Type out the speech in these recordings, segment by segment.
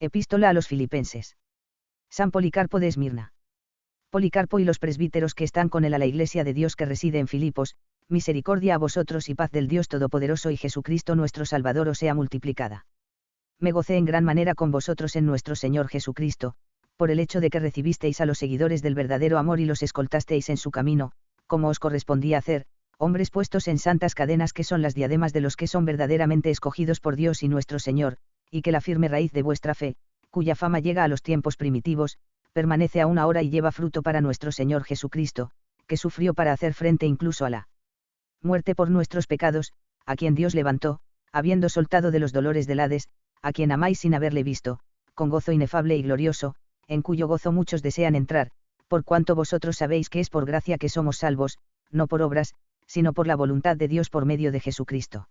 Epístola a los Filipenses. San Policarpo de Esmirna. Policarpo y los presbíteros que están con él a la iglesia de Dios que reside en Filipos, misericordia a vosotros y paz del Dios Todopoderoso y Jesucristo nuestro Salvador os sea multiplicada. Me gocé en gran manera con vosotros en nuestro Señor Jesucristo, por el hecho de que recibisteis a los seguidores del verdadero amor y los escoltasteis en su camino, como os correspondía hacer, hombres puestos en santas cadenas que son las diademas de los que son verdaderamente escogidos por Dios y nuestro Señor, y que la firme raíz de vuestra fe, cuya fama llega a los tiempos primitivos, permanece aún ahora y lleva fruto para nuestro Señor Jesucristo, que sufrió para hacer frente incluso a la muerte por nuestros pecados, a quien Dios levantó, habiendo soltado de los dolores del Hades, a quien amáis sin haberle visto, con gozo inefable y glorioso, en cuyo gozo muchos desean entrar, por cuanto vosotros sabéis que es por gracia que somos salvos, no por obras, sino por la voluntad de Dios por medio de Jesucristo.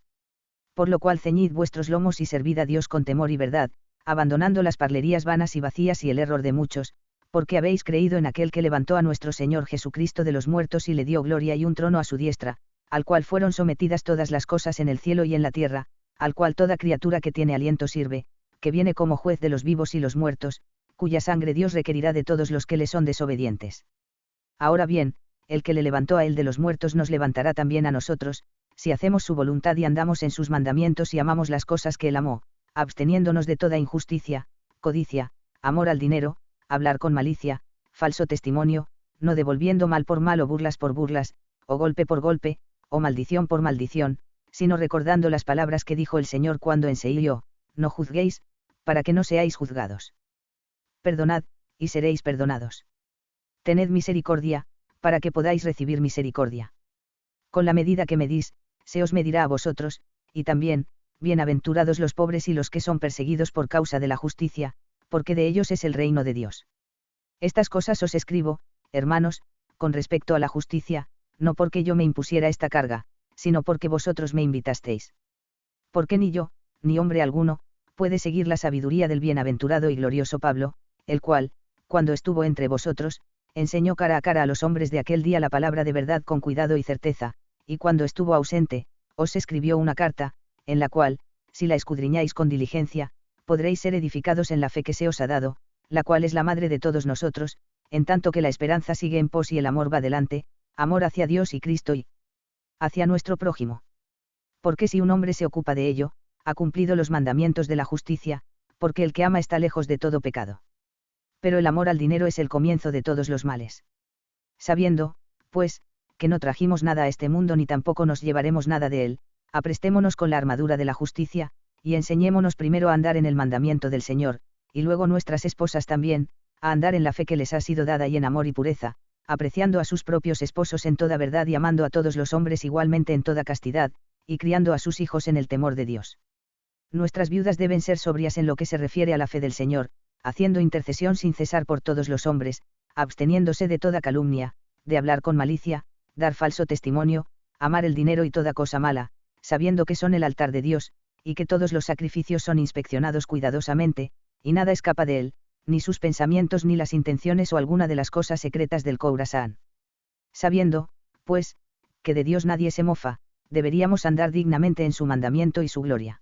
Por lo cual ceñid vuestros lomos y servid a Dios con temor y verdad, abandonando las parlerías vanas y vacías y el error de muchos, porque habéis creído en aquel que levantó a nuestro Señor Jesucristo de los muertos y le dio gloria y un trono a su diestra, al cual fueron sometidas todas las cosas en el cielo y en la tierra, al cual toda criatura que tiene aliento sirve, que viene como juez de los vivos y los muertos, cuya sangre Dios requerirá de todos los que le son desobedientes. Ahora bien, el que le levantó a él de los muertos nos levantará también a nosotros, si hacemos su voluntad y andamos en sus mandamientos y amamos las cosas que él amó, absteniéndonos de toda injusticia, codicia, amor al dinero, hablar con malicia, falso testimonio, no devolviendo mal por mal o burlas por burlas, o golpe por golpe, o maldición por maldición, sino recordando las palabras que dijo el Señor cuando enseñó, no juzguéis, para que no seáis juzgados. Perdonad, y seréis perdonados. Tened misericordia, para que podáis recibir misericordia. Con la medida que medís, se os medirá a vosotros, y también, bienaventurados los pobres y los que son perseguidos por causa de la justicia, porque de ellos es el reino de Dios. Estas cosas os escribo, hermanos, con respecto a la justicia, no porque yo me impusiera esta carga, sino porque vosotros me invitasteis. Porque ni yo, ni hombre alguno, puede seguir la sabiduría del bienaventurado y glorioso Pablo, el cual, cuando estuvo entre vosotros, enseñó cara a cara a los hombres de aquel día la palabra de verdad con cuidado y certeza, y cuando estuvo ausente, os escribió una carta, en la cual, si la escudriñáis con diligencia, podréis ser edificados en la fe que se os ha dado, la cual es la madre de todos nosotros, en tanto que la esperanza sigue en pos y el amor va delante, amor hacia Dios y Cristo y hacia nuestro prójimo. Porque si un hombre se ocupa de ello, ha cumplido los mandamientos de la justicia, porque el que ama está lejos de todo pecado. Pero el amor al dinero es el comienzo de todos los males. Sabiendo, pues, que no trajimos nada a este mundo ni tampoco nos llevaremos nada de él, aprestémonos con la armadura de la justicia, y enseñémonos primero a andar en el mandamiento del Señor, y luego nuestras esposas también, a andar en la fe que les ha sido dada y en amor y pureza, apreciando a sus propios esposos en toda verdad y amando a todos los hombres igualmente en toda castidad, y criando a sus hijos en el temor de Dios. Nuestras viudas deben ser sobrias en lo que se refiere a la fe del Señor, haciendo intercesión sin cesar por todos los hombres, absteniéndose de toda calumnia, de hablar con malicia, dar falso testimonio, amar el dinero y toda cosa mala, sabiendo que son el altar de Dios, y que todos los sacrificios son inspeccionados cuidadosamente, y nada escapa de él, ni sus pensamientos ni las intenciones o alguna de las cosas secretas del corazón. Sabiendo, pues, que de Dios nadie se mofa, deberíamos andar dignamente en su mandamiento y su gloria.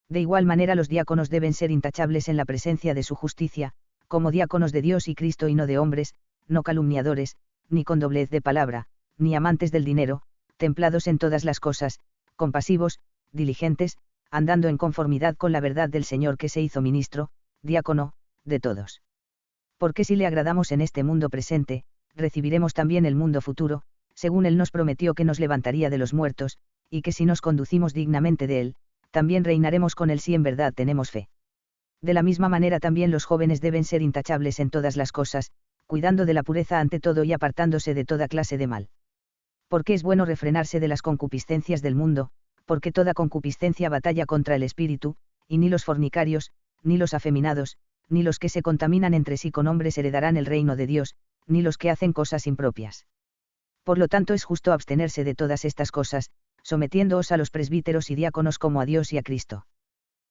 De igual manera los diáconos deben ser intachables en la presencia de su justicia, como diáconos de Dios y Cristo y no de hombres, no calumniadores, ni con doblez de palabra, ni amantes del dinero, templados en todas las cosas, compasivos, diligentes, andando en conformidad con la verdad del Señor que se hizo ministro, diácono, de todos. Porque si le agradamos en este mundo presente, recibiremos también el mundo futuro, según Él nos prometió que nos levantaría de los muertos, y que si nos conducimos dignamente de Él, también reinaremos con Él si en verdad tenemos fe. De la misma manera también los jóvenes deben ser intachables en todas las cosas, cuidando de la pureza ante todo y apartándose de toda clase de mal. Porque es bueno refrenarse de las concupiscencias del mundo, porque toda concupiscencia batalla contra el espíritu, y ni los fornicarios, ni los afeminados, ni los que se contaminan entre sí con hombres heredarán el reino de Dios, ni los que hacen cosas impropias. Por lo tanto es justo abstenerse de todas estas cosas, sometiéndoos a los presbíteros y diáconos como a Dios y a Cristo.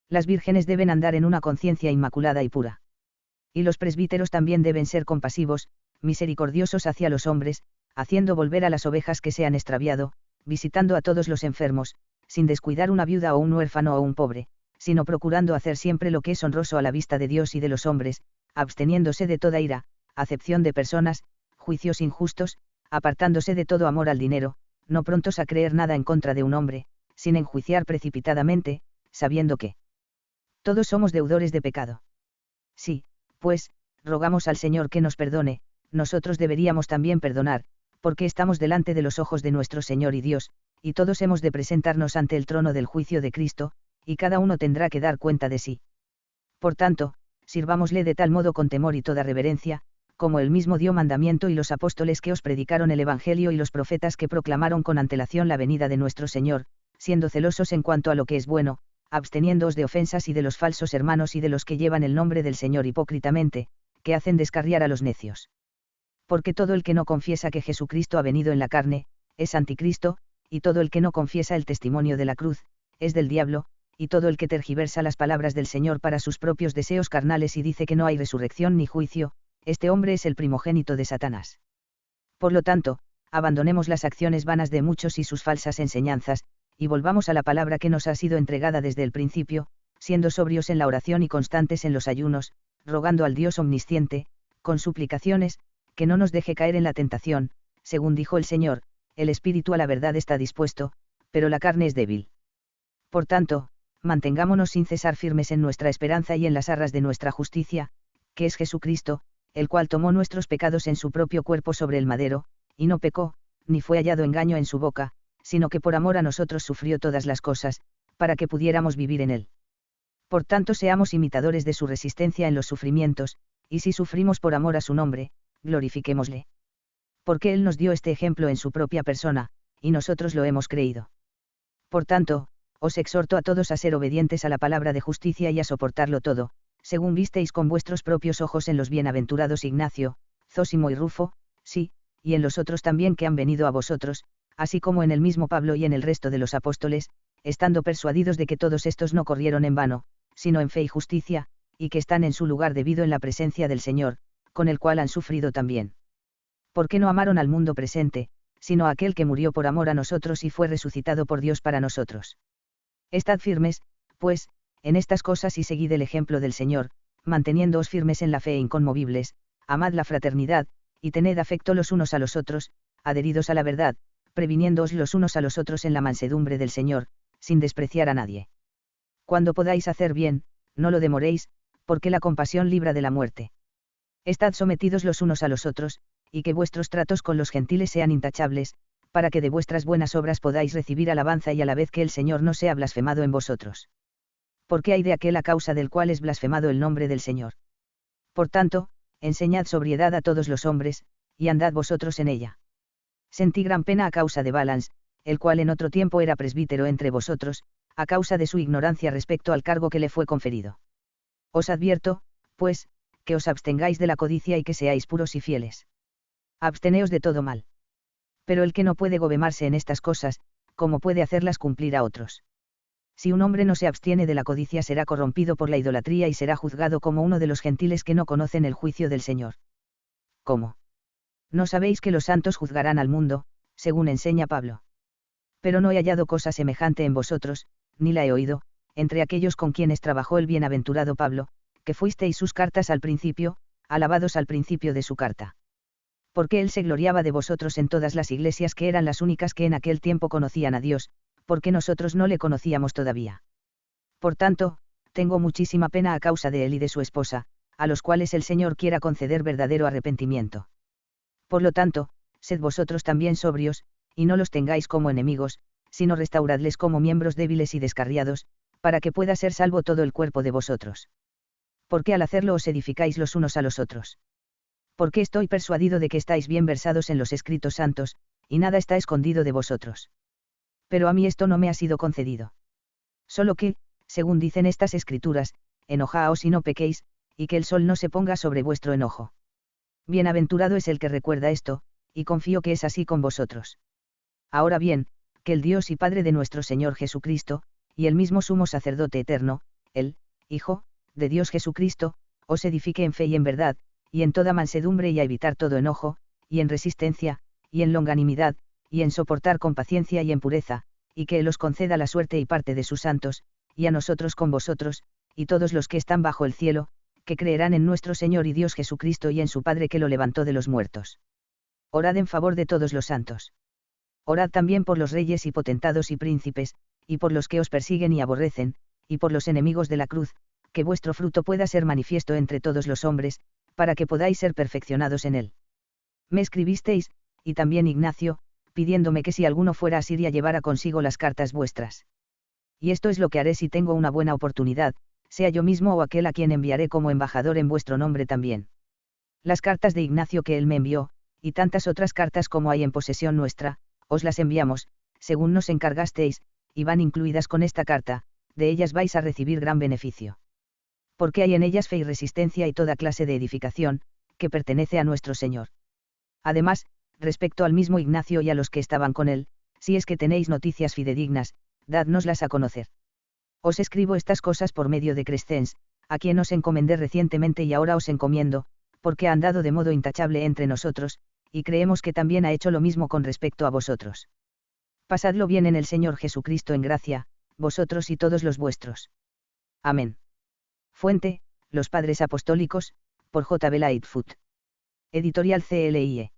Las vírgenes deben andar en una conciencia inmaculada y pura. Y los presbíteros también deben ser compasivos, misericordiosos hacia los hombres, haciendo volver a las ovejas que se han extraviado, visitando a todos los enfermos, sin descuidar una viuda o un huérfano o un pobre, sino procurando hacer siempre lo que es honroso a la vista de Dios y de los hombres, absteniéndose de toda ira, acepción de personas, juicios injustos, apartándose de todo amor al dinero, no prontos a creer nada en contra de un hombre, sin enjuiciar precipitadamente, sabiendo que todos somos deudores de pecado. Sí, pues, rogamos al Señor que nos perdone, nosotros deberíamos también perdonar, porque estamos delante de los ojos de nuestro Señor y Dios, y todos hemos de presentarnos ante el trono del juicio de Cristo, y cada uno tendrá que dar cuenta de sí. Por tanto, sirvámosle de tal modo con temor y toda reverencia, como él mismo dio mandamiento y los apóstoles que os predicaron el Evangelio y los profetas que proclamaron con antelación la venida de nuestro Señor, siendo celosos en cuanto a lo que es bueno, absteniéndoos de ofensas y de los falsos hermanos y de los que llevan el nombre del Señor hipócritamente, que hacen descarriar a los necios. Porque todo el que no confiesa que Jesucristo ha venido en la carne, es anticristo, y todo el que no confiesa el testimonio de la cruz, es del diablo, y todo el que tergiversa las palabras del Señor para sus propios deseos carnales y dice que no hay resurrección ni juicio, este hombre es el primogénito de Satanás. Por lo tanto, abandonemos las acciones vanas de muchos y sus falsas enseñanzas, y volvamos a la palabra que nos ha sido entregada desde el principio, siendo sobrios en la oración y constantes en los ayunos, rogando al Dios omnisciente, con suplicaciones, que no nos deje caer en la tentación, según dijo el Señor, el espíritu a la verdad está dispuesto, pero la carne es débil. Por tanto, mantengámonos sin cesar firmes en nuestra esperanza y en las arras de nuestra justicia, que es Jesucristo, el cual tomó nuestros pecados en su propio cuerpo sobre el madero, y no pecó, ni fue hallado engaño en su boca, sino que por amor a nosotros sufrió todas las cosas, para que pudiéramos vivir en él. Por tanto seamos imitadores de su resistencia en los sufrimientos, y si sufrimos por amor a su nombre, glorifiquémosle. Porque él nos dio este ejemplo en su propia persona, y nosotros lo hemos creído. Por tanto, os exhorto a todos a ser obedientes a la palabra de justicia y a soportarlo todo, según visteis con vuestros propios ojos en los bienaventurados Ignacio, Zósimo y Rufo, sí, y en los otros también que han venido a vosotros, así como en el mismo Pablo y en el resto de los apóstoles, estando persuadidos de que todos estos no corrieron en vano, sino en fe y justicia, y que están en su lugar debido en la presencia del Señor, con el cual han sufrido también. Porque no amaron al mundo presente, sino a aquel que murió por amor a nosotros y fue resucitado por Dios para nosotros. Estad firmes, pues, en estas cosas y seguid el ejemplo del Señor, manteniéndoos firmes en la fe e inconmovibles, amad la fraternidad, y tened afecto los unos a los otros, adheridos a la verdad, previniéndoos los unos a los otros en la mansedumbre del Señor, sin despreciar a nadie. Cuando podáis hacer bien, no lo demoréis, porque la compasión libra de la muerte. Estad sometidos los unos a los otros, y que vuestros tratos con los gentiles sean intachables, para que de vuestras buenas obras podáis recibir alabanza y a la vez que el Señor no sea blasfemado en vosotros. Porque hay de aquel a causa del cual es blasfemado el nombre del Señor. Por tanto, enseñad sobriedad a todos los hombres, y andad vosotros en ella. Sentí gran pena a causa de Balans, el cual en otro tiempo era presbítero entre vosotros, a causa de su ignorancia respecto al cargo que le fue conferido. Os advierto, pues, que os abstengáis de la codicia y que seáis puros y fieles. Absteneos de todo mal. Pero el que no puede gobermarse en estas cosas, ¿cómo puede hacerlas cumplir a otros? Si un hombre no se abstiene de la codicia será corrompido por la idolatría y será juzgado como uno de los gentiles que no conocen el juicio del Señor. ¿Cómo? ¿No sabéis que los santos juzgarán al mundo, según enseña Pablo? Pero no he hallado cosa semejante en vosotros, ni la he oído, entre aquellos con quienes trabajó el bienaventurado Pablo, que fuisteis sus cartas al principio, alabados al principio de su carta. Porque él se gloriaba de vosotros en todas las iglesias que eran las únicas que en aquel tiempo conocían a Dios, porque nosotros no le conocíamos todavía. Por tanto, tengo muchísima pena a causa de él y de su esposa, a los cuales el Señor quiera conceder verdadero arrepentimiento. Por lo tanto, sed vosotros también sobrios, y no los tengáis como enemigos, sino restauradles como miembros débiles y descarriados, para que pueda ser salvo todo el cuerpo de vosotros. Porque al hacerlo os edificáis los unos a los otros. Porque estoy persuadido de que estáis bien versados en los escritos santos, y nada está escondido de vosotros. Pero a mí esto no me ha sido concedido. Solo que, según dicen estas escrituras, enojaos y no pequéis, y que el sol no se ponga sobre vuestro enojo. Bienaventurado es el que recuerda esto, y confío que es así con vosotros. Ahora bien, que el Dios y Padre de nuestro Señor Jesucristo, y el mismo sumo sacerdote eterno, el Hijo de Dios Jesucristo, os edifique en fe y en verdad, y en toda mansedumbre y a evitar todo enojo, y en resistencia, y en longanimidad, y en soportar con paciencia y en pureza, y que Él os conceda la suerte y parte de sus santos, y a nosotros con vosotros, y todos los que están bajo el cielo, que creerán en nuestro Señor y Dios Jesucristo y en su Padre que lo levantó de los muertos. Orad en favor de todos los santos. Orad también por los reyes y potentados y príncipes, y por los que os persiguen y aborrecen, y por los enemigos de la cruz, que vuestro fruto pueda ser manifiesto entre todos los hombres, para que podáis ser perfeccionados en él. Me escribisteis, y también Ignacio, pidiéndome que si alguno fuera a Siria llevara consigo las cartas vuestras. Y esto es lo que haré si tengo una buena oportunidad, sea yo mismo o aquel a quien enviaré como embajador en vuestro nombre también. Las cartas de Ignacio que él me envió, y tantas otras cartas como hay en posesión nuestra, os las enviamos, según nos encargasteis, y van incluidas con esta carta, de ellas vais a recibir gran beneficio. Porque hay en ellas fe y resistencia y toda clase de edificación, que pertenece a nuestro Señor. Además, respecto al mismo Ignacio y a los que estaban con él, si es que tenéis noticias fidedignas, dádnoslas a conocer. Os escribo estas cosas por medio de Crescens, a quien os encomendé recientemente y ahora os encomiendo, porque ha andado de modo intachable entre nosotros, y creemos que también ha hecho lo mismo con respecto a vosotros. Pasadlo bien en el Señor Jesucristo en gracia, vosotros y todos los vuestros. Amén. Fuente, Los Padres Apostólicos, por J. B. Lightfoot. Editorial CLIE.